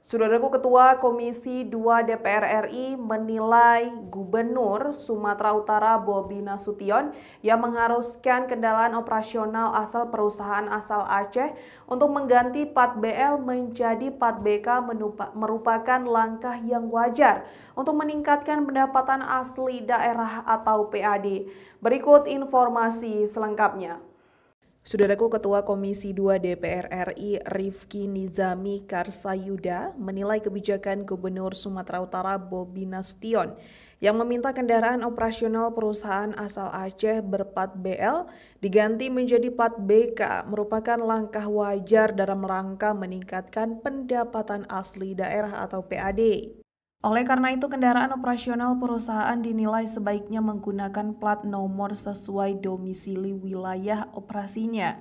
Saudaraku, Ketua Komisi 2 DPR RI menilai Gubernur Sumatera Utara Bobi Nasution yang mengharuskan kendaraan operasional asal perusahaan asal Aceh untuk mengganti plat BL menjadi plat BK merupakan langkah yang wajar untuk meningkatkan pendapatan asli daerah atau PAD. Berikut informasi selengkapnya. Saudaraku, Ketua Komisi 2 DPR RI Rifki Nizami Karsayuda menilai kebijakan Gubernur Sumatera Utara Bobi Nasution yang meminta kendaraan operasional perusahaan asal Aceh berplat BL diganti menjadi plat BK merupakan langkah wajar dalam rangka meningkatkan pendapatan asli daerah atau PAD. Oleh karena itu, kendaraan operasional perusahaan dinilai sebaiknya menggunakan plat nomor sesuai domisili wilayah operasinya,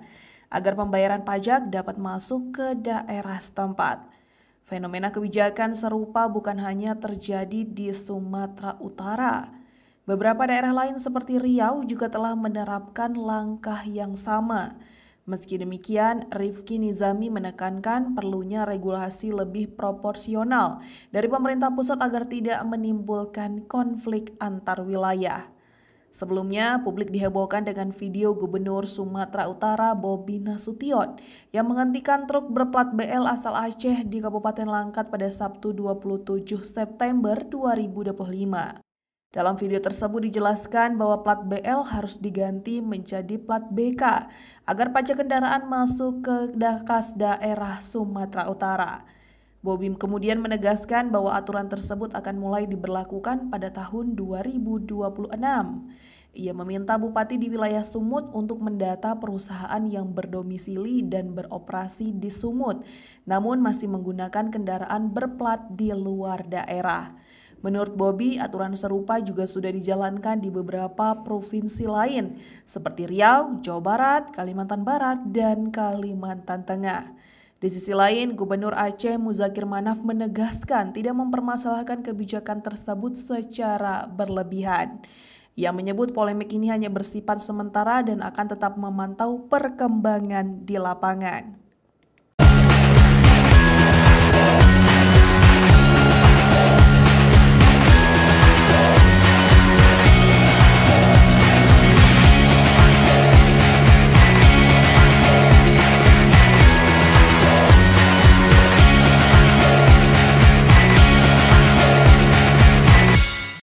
agar pembayaran pajak dapat masuk ke daerah setempat. Fenomena kebijakan serupa bukan hanya terjadi di Sumatera Utara. Beberapa daerah lain seperti Riau juga telah menerapkan langkah yang sama. Meski demikian, Rifki Nizami menekankan perlunya regulasi lebih proporsional dari pemerintah pusat agar tidak menimbulkan konflik antar wilayah. Sebelumnya, publik dihebohkan dengan video Gubernur Sumatera Utara Bobi Nasution yang menghentikan truk berplat BL asal Aceh di Kabupaten Langkat pada Sabtu 27 September 2025. Dalam video tersebut dijelaskan bahwa plat BL harus diganti menjadi plat BK agar pajak kendaraan masuk ke kas daerah Sumatera Utara. Bobi kemudian menegaskan bahwa aturan tersebut akan mulai diberlakukan pada tahun 2026. Ia meminta bupati di wilayah Sumut untuk mendata perusahaan yang berdomisili dan beroperasi di Sumut, namun masih menggunakan kendaraan berplat di luar daerah. Menurut Bobi, aturan serupa juga sudah dijalankan di beberapa provinsi lain seperti Riau, Jawa Barat, Kalimantan Barat, dan Kalimantan Tengah. Di sisi lain, Gubernur Aceh Muzakir Manaf menegaskan tidak mempermasalahkan kebijakan tersebut secara berlebihan. Ia menyebut polemik ini hanya bersifat sementara dan akan tetap memantau perkembangan di lapangan.